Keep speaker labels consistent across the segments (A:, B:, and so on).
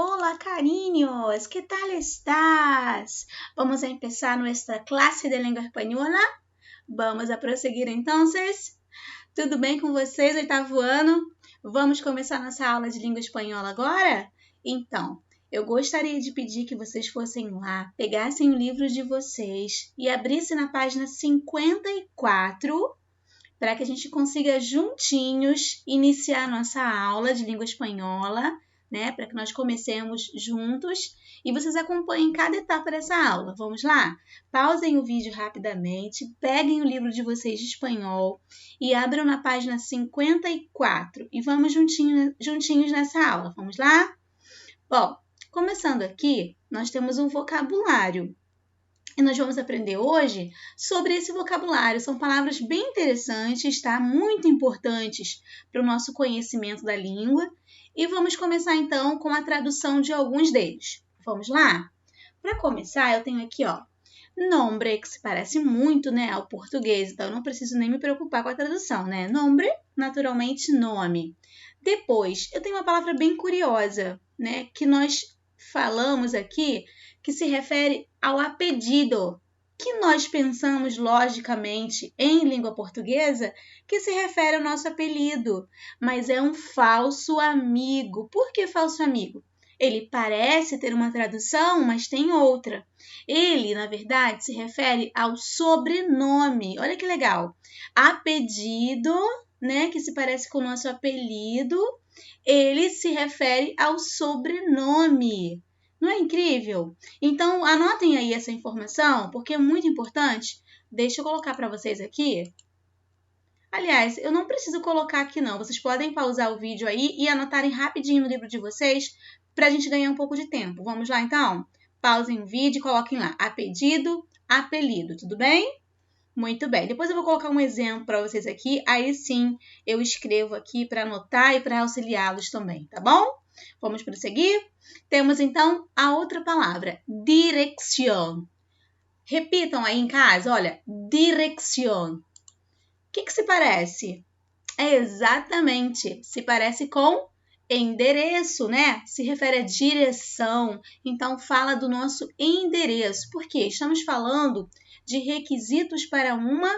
A: Hola cariños, ¿qué tal estás? Vamos a empezar nuestra clase de língua espanhola? Vamos a prosseguir entonces? Tudo bem com vocês, oitavo ano? Vamos começar nossa aula de língua espanhola agora? Então, eu gostaria de pedir que vocês fossem lá, pegassem o livro de vocês e abrissem na página 54 para que a gente consiga juntinhos iniciar nossa aula de língua espanhola, né? Para que nós comecemos juntos e vocês acompanhem cada etapa dessa aula. Vamos lá? Pausem o vídeo rapidamente, peguem o livro de vocês de espanhol e abram na página 54 e vamos juntinhos nessa aula. Vamos lá? Bom, começando aqui, nós temos um vocabulário. E nós vamos aprender hoje sobre esse vocabulário. São palavras bem interessantes, tá? Muito importantes para o nosso conhecimento da língua. E vamos começar então com a tradução de alguns deles. Vamos lá? Para começar, eu tenho aqui, ó, nombre, que se parece muito, né, ao português. Então, eu não preciso nem me preocupar com a tradução, né? Nombre, naturalmente, nome. Depois, eu tenho uma palavra bem curiosa, né, que nós falamos aqui, que se refere ao apelido, que nós pensamos logicamente em língua portuguesa, que se refere ao nosso apelido, mas é um falso amigo. Por que falso amigo? Ele parece ter uma tradução, mas tem outra. Ele, na verdade, se refere ao sobrenome. Olha que legal. Apelido, né, que se parece com o nosso apelido, ele se refere ao sobrenome. Não é incrível? Então, anotem aí essa informação, porque é muito importante. Deixa eu colocar para vocês aqui. Aliás, eu não preciso colocar aqui não. Vocês podem pausar o vídeo aí e anotarem rapidinho no livro de vocês para a gente ganhar um pouco de tempo. Vamos lá, então? Pausem o vídeo e coloquem lá. Apelido, apelido. Tudo bem? Muito bem. Depois eu vou colocar um exemplo para vocês aqui. Aí sim, eu escrevo aqui para anotar e para auxiliá-los também, tá bom? Vamos prosseguir? Temos, então, a outra palavra, dirección. Repitam aí em casa, olha, dirección. O que se parece? Exatamente, se parece com endereço, né? Se refere à direção. Então, fala do nosso endereço. Por quê? Estamos falando de requisitos para uma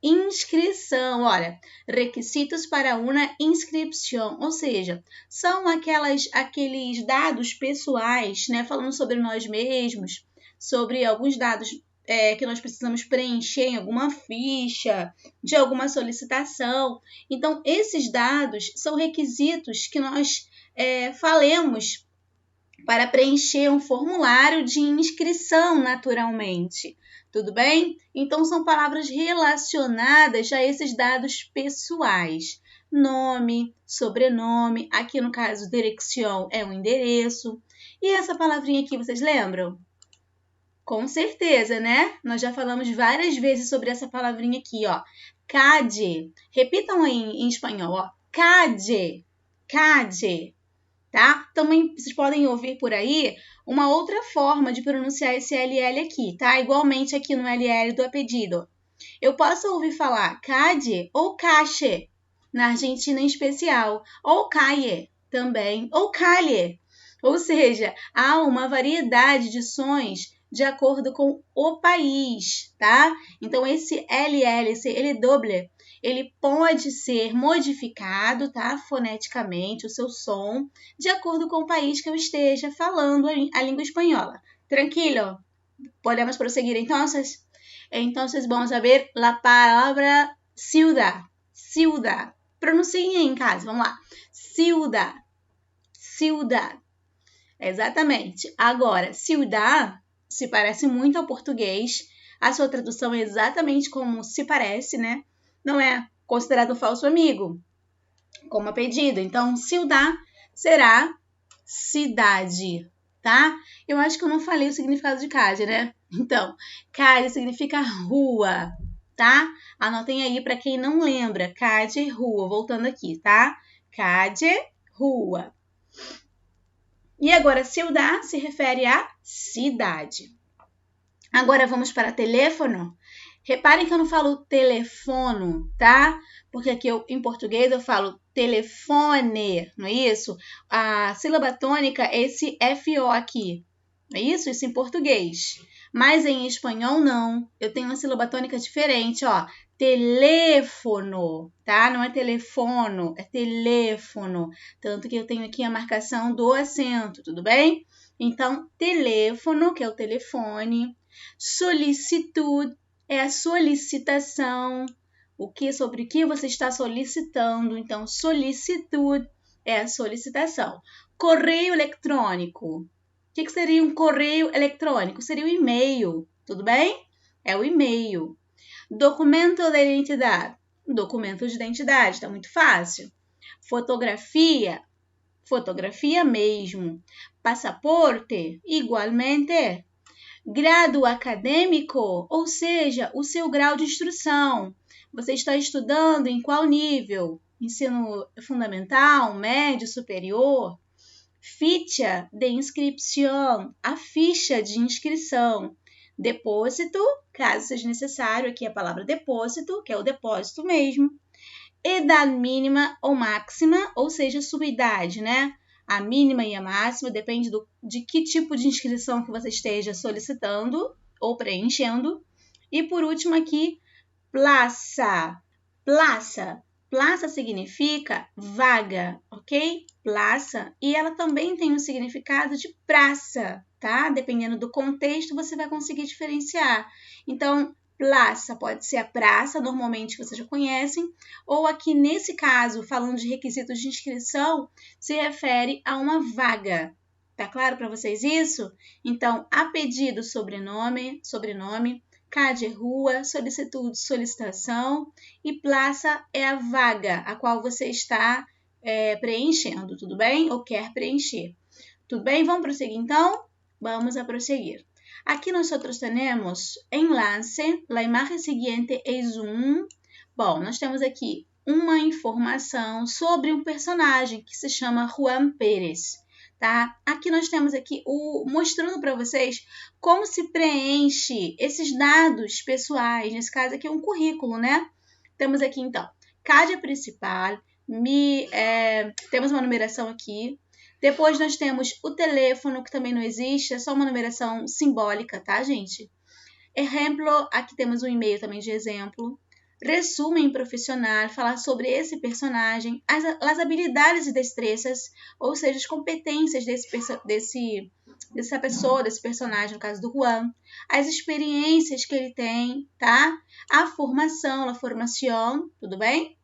A: inscrição. Olha, requisitos para uma inscrição, ou seja, são aqueles dados pessoais, né? Falando sobre nós mesmos, sobre alguns dados que nós precisamos preencher em alguma ficha, de alguma solicitação. Então, esses dados são requisitos que nós falemos para preencher um formulário de inscrição, naturalmente. Tudo bem? Então, são palavras relacionadas a esses dados pessoais. Nome, sobrenome, aqui no caso, dirección é um endereço. E essa palavrinha aqui, vocês lembram? Com certeza, né? Nós já falamos várias vezes sobre essa palavrinha aqui, ó. Calle. Repitam aí em espanhol, ó. Calle. Calle. Tá? Também vocês podem ouvir por aí uma outra forma de pronunciar esse LL aqui, tá? Igualmente aqui no LL do apelido. Eu posso ouvir falar calle ou calle, na Argentina em especial, ou calle também, ou calle. Ou seja, há uma variedade de sons de acordo com o país, tá? Então, esse LL, esse L-doble, ele pode ser modificado, tá? Foneticamente, o seu som, de acordo com o país que eu esteja falando a língua espanhola. Tranquilo? Podemos prosseguir, então? Então, vamos a ver a palavra ciudad. Ciudad. Pronunciem aí em casa, vamos lá. Ciudad. Ciudad. Exatamente. Agora, ciudad se parece muito ao português. A sua tradução é exatamente como se parece, né? Não é considerado um falso amigo, como apelido. Então, ciudad será cidade, tá? Eu acho que eu não falei o significado de calle, né? Então, calle significa rua, tá? Anotem aí para quem não lembra. Calle, rua. Voltando aqui, tá? Calle, rua. E agora, ciudad se refere à cidade. Agora, vamos para telefone. Reparem que eu não falo telefono, tá? Porque aqui em português eu falo telefone, não é isso? A sílaba tônica é esse FO aqui, não é isso? Isso em português. Mas em espanhol não. Eu tenho uma sílaba tônica diferente, ó. Teléfono, tá? Não é telefono, é teléfono. Tanto que eu tenho aqui a marcação do acento, tudo bem? Então, teléfono, que é o telefone. Solicitude é a solicitação. Sobre o que você está solicitando. Então, solicitude é a solicitação. Correio eletrônico. O que seria um correio eletrônico? Seria o e-mail, tudo bem? É o e-mail. Documento de identidade. Documento de identidade, está muito fácil. Fotografia. Fotografia mesmo. Passaporte, igualmente. Grado acadêmico, ou seja, o seu grau de instrução. Você está estudando em qual nível? Ensino fundamental, médio, superior? Ficha de inscrição, a ficha de inscrição. Depósito, caso seja necessário, aqui a palavra depósito, que é o depósito mesmo. Idade mínima ou máxima, ou seja, sua idade, né? A mínima e a máxima depende de que tipo de inscrição que você esteja solicitando ou preenchendo. E por último aqui, plaça. Plaça. Plaça significa vaga, ok? Plaça. E ela também tem um significado de praça, tá? Dependendo do contexto, você vai conseguir diferenciar. Então, plaça pode ser a praça, normalmente que vocês já conhecem, ou aqui nesse caso, falando de requisitos de inscrição, se refere a uma vaga. Tá claro para vocês isso? Então, apelido, sobrenome, CAD é rua, solicitude, solicitação e plaça é a vaga a qual você está preenchendo, tudo bem? Ou quer preencher. Tudo bem? Vamos prosseguir então? Vamos a prosseguir. Aqui nós temos enlace, a imagem seguinte é um. Bom, nós temos aqui uma informação sobre um personagem que se chama Juan Pérez. Tá? Aqui nós temos aqui mostrando para vocês como se preenche esses dados pessoais. Nesse caso aqui é um currículo, né? Temos aqui então, CAD principal, temos uma numeração aqui. Depois nós temos o telefone, que também não existe, é só uma numeração simbólica, tá, gente? Exemplo, aqui temos um e-mail também de exemplo. Resumen profissional, falar sobre esse personagem, as habilidades e destrezas, ou seja, as competências dessa pessoa, desse personagem, no caso do Juan, as experiências que ele tem, tá? A formação, a formação, tudo bem?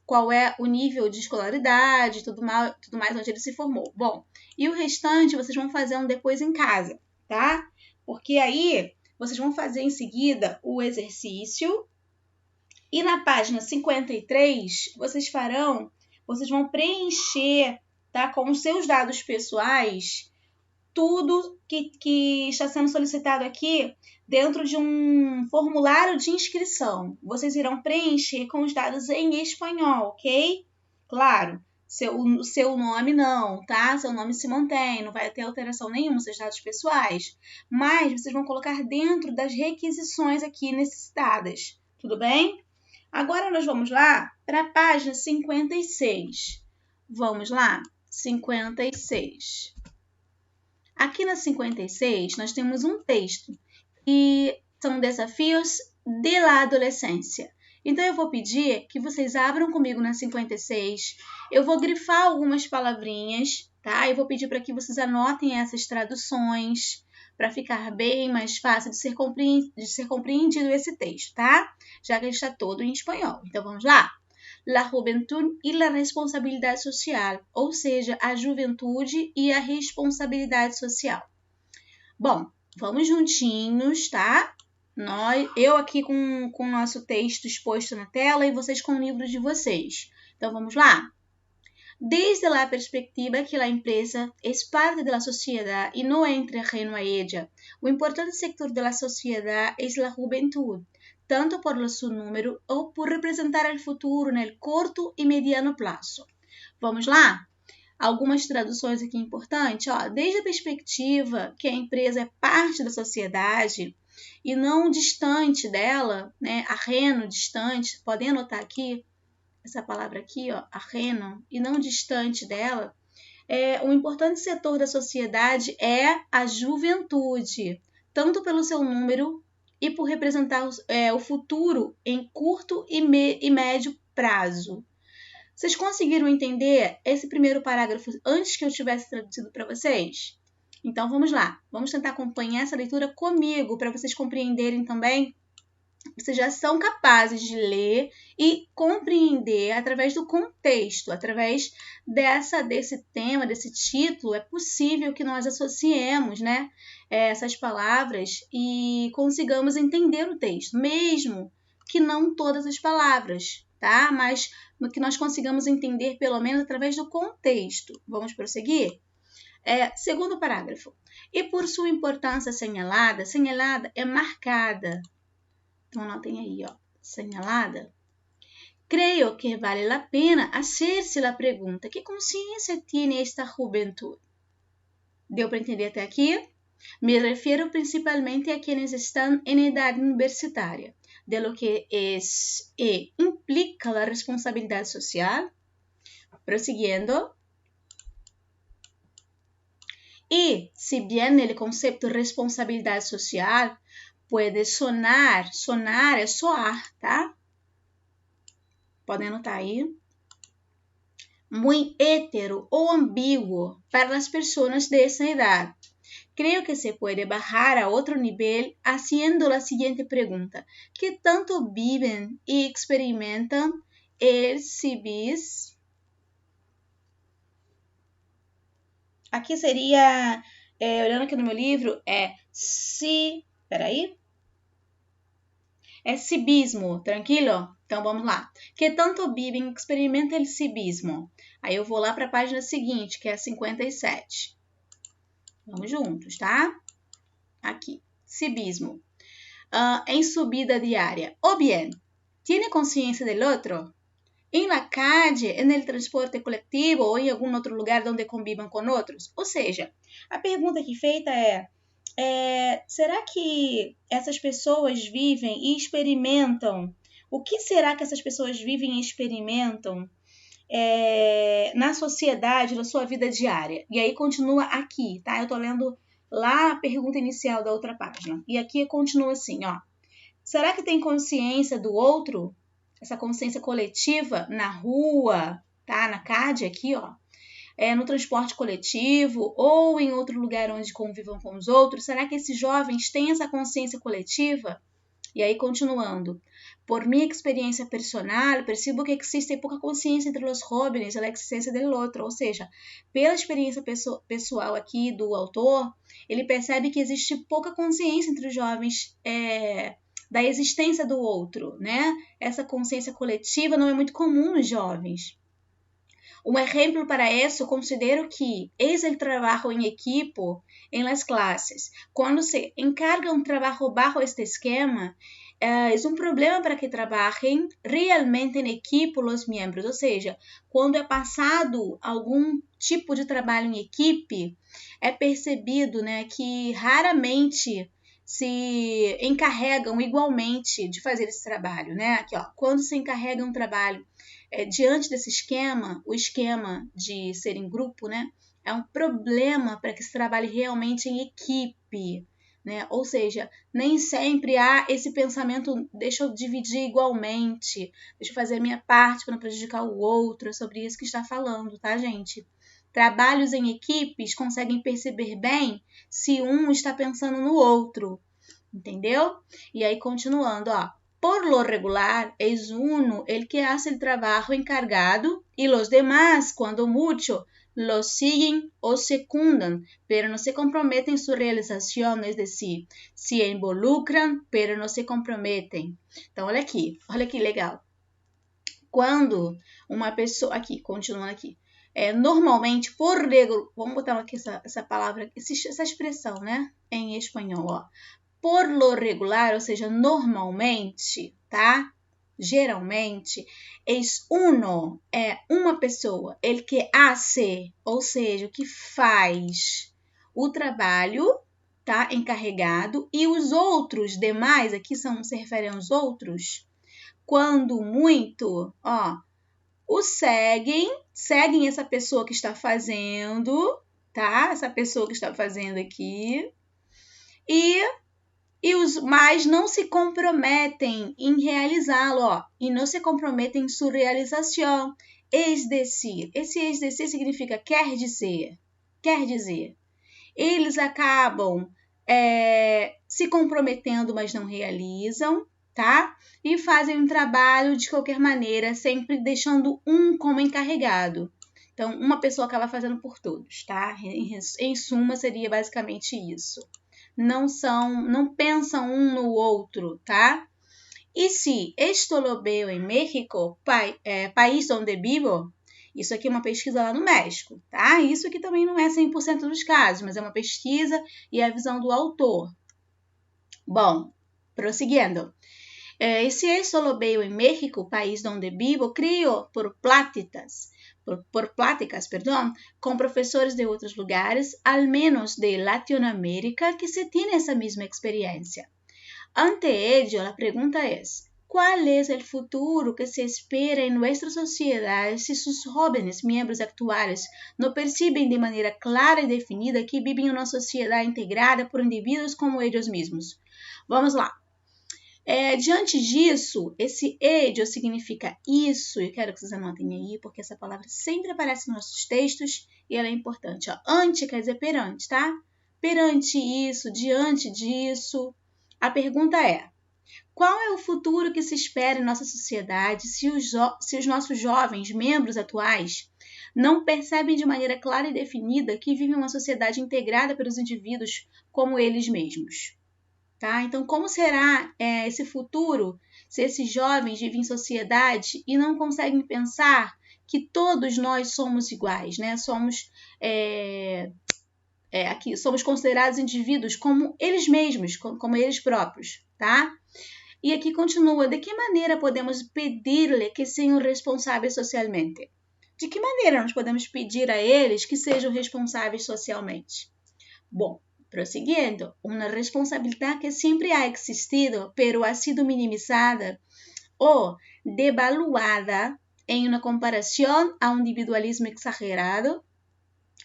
A: Qual é o nível de escolaridade, tudo mais onde ele se formou. Bom, e o restante vocês vão fazer depois em casa, tá? Porque aí vocês vão fazer em seguida o exercício. E na página 53, vocês vão preencher, tá, com os seus dados pessoais, tudo que está sendo solicitado aqui dentro de um formulário de inscrição. Vocês irão preencher com os dados em espanhol, ok? Claro, seu nome não, tá? Seu nome se mantém, não vai ter alteração nenhuma, seus dados pessoais. Mas vocês vão colocar dentro das requisições aqui necessitadas, tudo bem? Agora nós vamos lá para a página 56. Vamos lá, 56. Aqui na 56, nós temos um texto que são desafios da adolescência. Então, eu vou pedir que vocês abram comigo na 56. Eu vou grifar algumas palavrinhas, tá? Eu vou pedir para que vocês anotem essas traduções, para ficar bem mais fácil de ser compreendido esse texto, tá? Já que ele está todo em espanhol. Então, vamos lá? La juventud e la responsabilidade social, ou seja, a juventude e a responsabilidade social. Bom, vamos juntinhos, tá? Eu aqui com o nosso texto exposto na tela e vocês com o livro de vocês. Então, vamos lá? Desde a perspectiva que a empresa é parte da sociedade e não entra ajeno a ella, o importante sector da sociedade é a juventude, tanto por seu número ou por representar o futuro no curto e mediano prazo. Vamos lá? Algumas traduções aqui importantes. Ó, desde a perspectiva que a empresa é parte da sociedade, e não distante dela, né? Ajeno, distante. Podem anotar aqui, essa palavra aqui, ó, ajeno, e não distante dela. Um importante setor da sociedade é a juventude, tanto pelo seu número e por representar o futuro em curto e médio prazo. Vocês conseguiram entender esse primeiro parágrafo antes que eu tivesse traduzido para vocês? Então vamos lá, vamos tentar acompanhar essa leitura comigo para vocês compreenderem também. Vocês já são capazes de ler e compreender através do contexto, através desse tema, desse título. É possível que nós associemos, né, essas palavras e consigamos entender o texto, mesmo que não todas as palavras, tá? Mas que nós consigamos entender pelo menos através do contexto. Vamos prosseguir? Segundo parágrafo. E por sua importância señalada é marcada. Então, anotem aí, ó, señalada. Creio que vale a pena hacer-se a pergunta: que consciência tem esta juventude? Deu para entender até aqui? Me refiro principalmente a quienes estão em idade universitária, de lo que es e implica a responsabilidade social. Prosiguiendo. E, se bien el concepto de responsabilidade social pode sonar é soar, tá? Podem anotar aí. Muy hétero ou ambíguo para as pessoas dessa idade. Creio que se pode bajar a outro nível haciendo a seguinte pergunta: que tanto vivem e experimentam os civis? Aqui seria, olhando aqui no meu livro, é civismo, tranquilo? Então vamos lá. Que tanto vivem, experimenta o civismo. Aí eu vou lá para a página seguinte, que é a 57. Vamos juntos, tá? Aqui, civismo. Em subida diária. O bien, tiene consciência del otro? En la calle, en el transporte coletivo ou em algum outro lugar onde convivam com outros? Ou seja, a pergunta aqui feita será que essas pessoas vivem e experimentam? O que será que essas pessoas vivem e experimentam na sociedade, na sua vida diária? E aí continua aqui, tá? Eu tô lendo lá a pergunta inicial da outra página. E aqui continua assim, ó. Será que tem consciência do outro? Essa consciência coletiva na rua, tá? Na CAD aqui, ó. No transporte coletivo ou em outro lugar onde convivam com os outros? Será que esses jovens têm essa consciência coletiva? E aí, continuando. Por minha experiência personal, percebo que existe pouca consciência entre os jóvenes da existência do outro. Ou seja, pela experiência pessoal aqui do autor, ele percebe que existe pouca consciência entre os jovens da existência do outro, né? Essa consciência coletiva não é muito comum nos jovens. Um exemplo para isso, considero que é o trabalho em equipo em las classes. Quando se encarga um trabalho bajo este esquema, é um problema para que trabalhem realmente em equipo os membros. Ou seja, quando é passado algum tipo de trabalho em equipe, é percebido, né, que raramente se encarregam igualmente de fazer esse trabalho, né? Aqui, ó, quando se encarrega um trabalho diante desse esquema, o esquema de ser em grupo, né? É um problema para que se trabalhe realmente em equipe, né? Ou seja, nem sempre há esse pensamento, deixa eu dividir igualmente, deixa eu fazer a minha parte para não prejudicar o outro, é sobre isso que está falando, tá, gente? Trabalhos em equipes conseguem perceber bem se um está pensando no outro, entendeu? E aí, continuando, ó. Por lo regular, es uno el que hace el trabajo encargado y los demás, cuando mucho, lo siguen o secundan, pero no se comprometen en su realización, es decir, se involucran, pero no se comprometen. Então, olha que legal. Quando uma pessoa, aqui, continuando aqui, normalmente, por regra, vamos botar aqui essa palavra, essa expressão, né, em espanhol, ó. Por lo regular, ou seja, normalmente, tá? Geralmente, uno é uma pessoa, el que hace, ou seja, o que faz o trabalho, tá? Encarregado. E os outros demais, aqui se referem aos outros, quando muito, ó, o seguem essa pessoa que está fazendo, tá? Essa pessoa que está fazendo aqui. Mas não se comprometem em realizá-lo, ó. E não se comprometem em sua realização. Es decir, esse es decir significa quer dizer. Quer dizer. Eles acabam se comprometendo, mas não realizam, tá? E fazem um trabalho de qualquer maneira, sempre deixando um como encarregado. Então, uma pessoa acaba fazendo por todos, tá? Em suma, seria basicamente isso. Não pensam um no outro, tá? E se esto lo veo en México, país donde vivo, isso aqui é uma pesquisa lá no México, tá? Isso aqui também não é 100% dos casos, mas é uma pesquisa e é a visão do autor. Bom, prosseguindo. E se esto lo veo en México, país donde vivo, crio por pláticas, com professores de outros lugares, al menos de Latinoamérica, que se tiene esa misma experiencia. Ante ello, la pregunta es, ¿cuál es el futuro que se espera en nuestra sociedad si sus jóvenes miembros actuales no perciben de manera clara y definida que viven en una sociedad integrada por indivíduos como ellos mismos? Vamos lá. Diante disso, esse ello significa isso, e quero que vocês anotem aí, porque essa palavra sempre aparece nos nossos textos e ela é importante. Ó. Ante quer dizer perante, tá? Perante isso, diante disso. A pergunta é, qual é o futuro que se espera em nossa sociedade se os nossos jovens membros atuais não percebem de maneira clara e definida que vivem uma sociedade integrada pelos indivíduos como eles mesmos? Tá? Então, como será esse futuro se esses jovens vivem em sociedade e não conseguem pensar que todos nós somos iguais, né? Somos considerados indivíduos como eles mesmos, como eles próprios, tá? E aqui continua, de que maneira podemos pedir-lhe que sejam responsáveis socialmente? De que maneira nós podemos pedir a eles que sejam responsáveis socialmente? Bom, prosseguindo, uma responsabilidade que sempre ha existido, pero ha sido minimizada ou devaluada em uma comparação a um individualismo exagerado.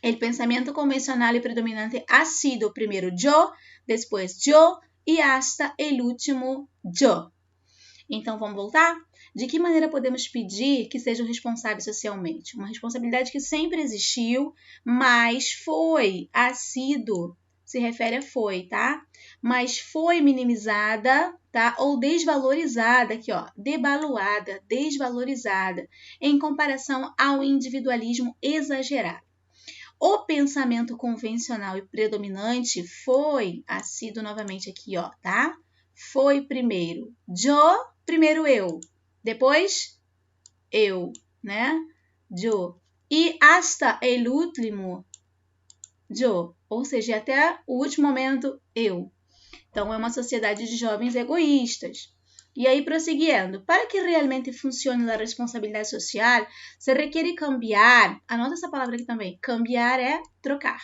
A: El pensamiento convencional y predominante ha sido primero yo, después yo y hasta el último yo. Então, vamos voltar? De que maneira podemos pedir que sejam responsáveis socialmente? Uma responsabilidade que sempre existiu, mas se refere a foi, tá? Mas foi minimizada, tá? Ou desvalorizada, aqui ó, devaluada, desvalorizada, em comparação ao individualismo exagerado. O pensamento convencional e predominante ha sido novamente aqui, ó, tá? Foi primeiro yo, primeiro eu, depois eu, né? Yo. E hasta el último yo, ou seja, até o último momento eu. Então, é uma sociedade de jovens egoístas. E aí, prosseguindo, para que realmente funcione a responsabilidade social, se requer cambiar, anota essa palavra aqui também, cambiar é trocar.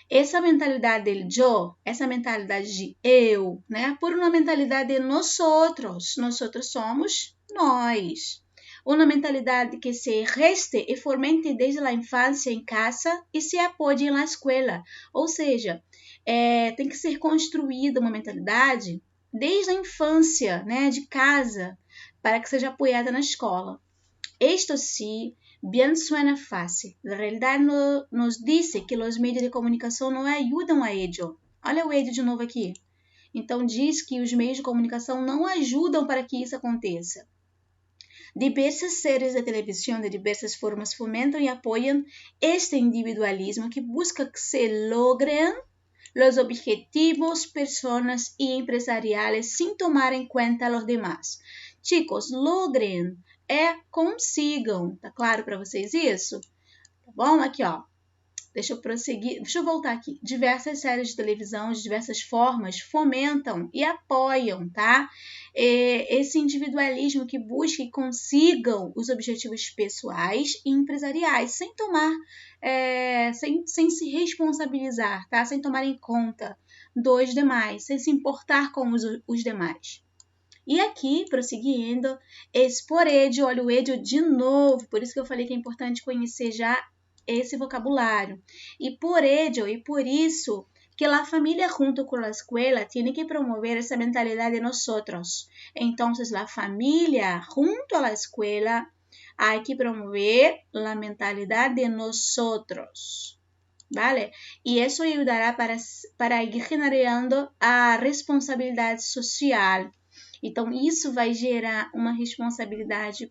A: Essa mentalidade del yo, essa mentalidade de eu, né, por uma mentalidade de nosotros somos nós. Uma mentalidade que se reste e fomente desde a infância em casa e se apoie na escola. Ou seja, tem que ser construída uma mentalidade desde a infância, né, de casa, para que seja apoiada na escola. Esto sí, bien suena fácil. La realidad nos dice que os meios de comunicação não ajudam a ello. Olha o ello de novo aqui. Então, diz que os meios de comunicação não ajudam para que isso aconteça. Diversas séries de televisão de diversas formas fomentam e apoiam este individualismo que busca que se logren los objetivos, personas y empresariales sin tomar en cuenta a los demás. Chicos, logren consigam. Tá claro para vocês isso? Tá bom? Aqui, ó. deixa eu prosseguir, deixa eu voltar aqui. Diversas séries de televisão, de diversas formas, fomentam e apoiam, tá? Esse individualismo que busca e consigam os objetivos pessoais e empresariais, sem tomar, sem se responsabilizar, tá? Sem tomar em conta dos demais, sem se importar com os demais. E aqui, prosseguindo, por ello, olha o ello de novo, por isso que eu falei que é importante conhecer já esse vocabulário. E por ello, e por isso, que a família junto com a escola tem que promover essa mentalidade de nosotros. Então, a família junto à escola há que promover a mentalidade de nosotros. ¿Vale? E isso ajudará para ir generando a responsabilidade social. Então, isso vai gerar uma responsabilidade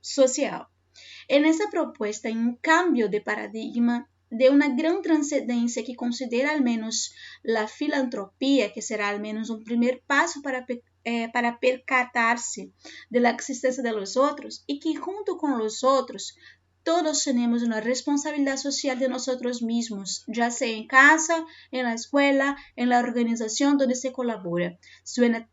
A: social. Nessa proposta, em um cambio de paradigma, de uma grande transcendência que considera al menos a filantropia, que será al menos um primeiro passo para percatar-se da existência de los outros e que, junto com los outros, todos temos uma responsabilidade social de nós mesmos, já seja em casa, na escola, na organização onde se colabora. Suena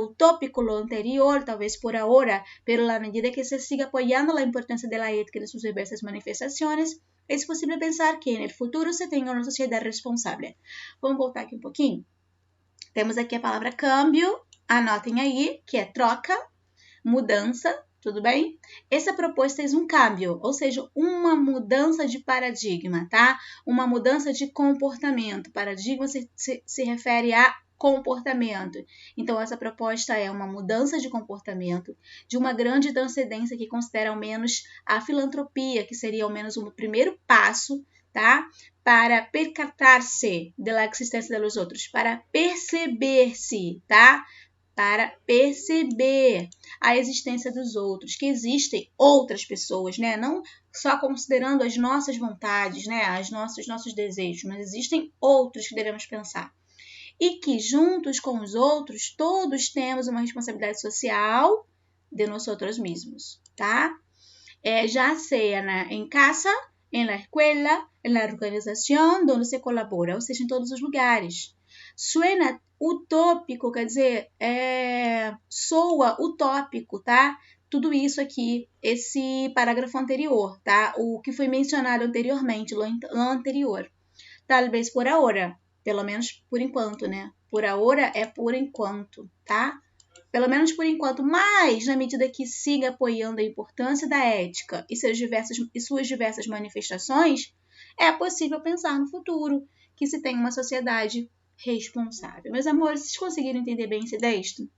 A: utópico lo anterior, talvez por agora, pero a medida que se siga apoiando a importância da ética de suas diversas manifestações, é possível pensar que no futuro se tenha uma sociedade responsável. Vamos voltar aqui um pouquinho? Temos aqui a palavra câmbio, anotem aí, que é troca, mudança, tudo bem? Essa proposta é um câmbio, ou seja, uma mudança de paradigma, tá? Uma mudança de comportamento. Paradigma se refere a comportamento. Então, essa proposta é uma mudança de comportamento de uma grande transcendência que considera ao menos a filantropia, que seria ao menos um primeiro passo, tá? Para percatar-se da existência dos outros, para perceber-se, tá? Para perceber a existência dos outros, que existem outras pessoas, né? Não só considerando as nossas vontades, né? Os nossos desejos, mas existem outros que devemos pensar. E que juntos com os outros, todos temos uma responsabilidade social de nós mesmos, tá? Já seja em casa, na escola, na organização onde se colabora, ou seja, em todos os lugares. Suena utópico, quer dizer, soa utópico, tá? Tudo isso aqui, esse parágrafo anterior, tá? O que foi mencionado anteriormente, no anterior. Talvez por agora, pelo menos por enquanto, né? Por agora é por enquanto, tá? Pelo menos por enquanto, mas na medida que siga apoiando a importância da ética e suas diversas manifestações, é possível pensar no futuro que se tem uma sociedade responsável. Meus amores, vocês conseguiram entender bem esse texto?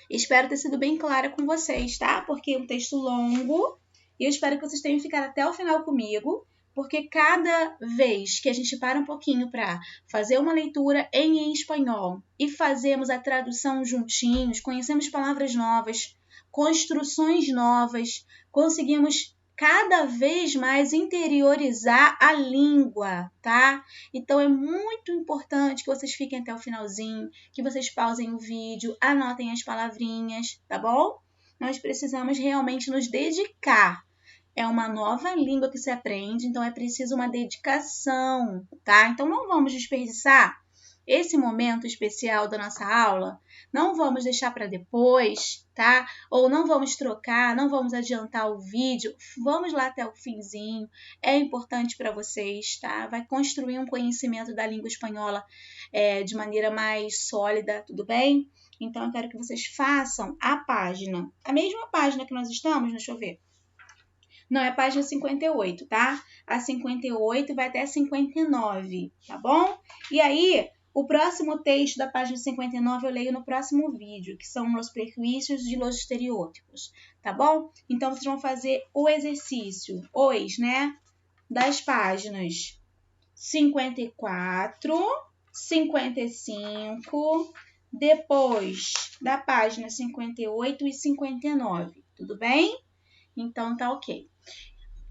A: Espero ter sido bem clara com vocês, tá? Porque é um texto longo e eu espero que vocês tenham ficado até o final comigo, porque cada vez que a gente para um pouquinho para fazer uma leitura em espanhol e fazemos a tradução juntinhos, conhecemos palavras novas, construções novas, conseguimos cada vez mais interiorizar a língua, tá? Então, é muito importante que vocês fiquem até o finalzinho, que vocês pausem o vídeo, anotem as palavrinhas, tá bom? Nós precisamos realmente nos dedicar. É uma nova língua que se aprende, então é preciso uma dedicação, tá? Então, não vamos desperdiçar esse momento especial da nossa aula, não vamos deixar para depois, tá? Ou não vamos trocar, não vamos adiantar o vídeo, vamos lá até o finzinho, é importante para vocês, tá? Vai construir um conhecimento da língua espanhola de maneira mais sólida, tudo bem? Então, eu quero que vocês façam a mesma página que nós estamos, deixa eu ver. Não, é a página 58, tá? A 58 vai até a 59, tá bom? E aí, o próximo texto da página 59 eu leio no próximo vídeo, que são os prejuízos de los estereótipos, tá bom? Então, vocês vão fazer o exercício, né? Das páginas 54, 55, depois da página 58 e 59, tudo bem? Então, tá ok.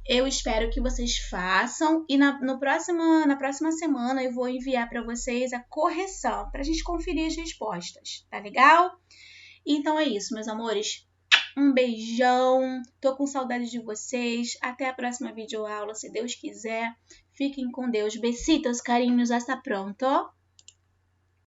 A: Eu espero que vocês façam e na próxima semana eu vou enviar para vocês a correção para a gente conferir as respostas, tá legal? Então é isso, meus amores. Um beijão. Tô com saudade de vocês. Até a próxima videoaula, se Deus quiser. Fiquem com Deus. Besitos, carinhos. Hasta pronto.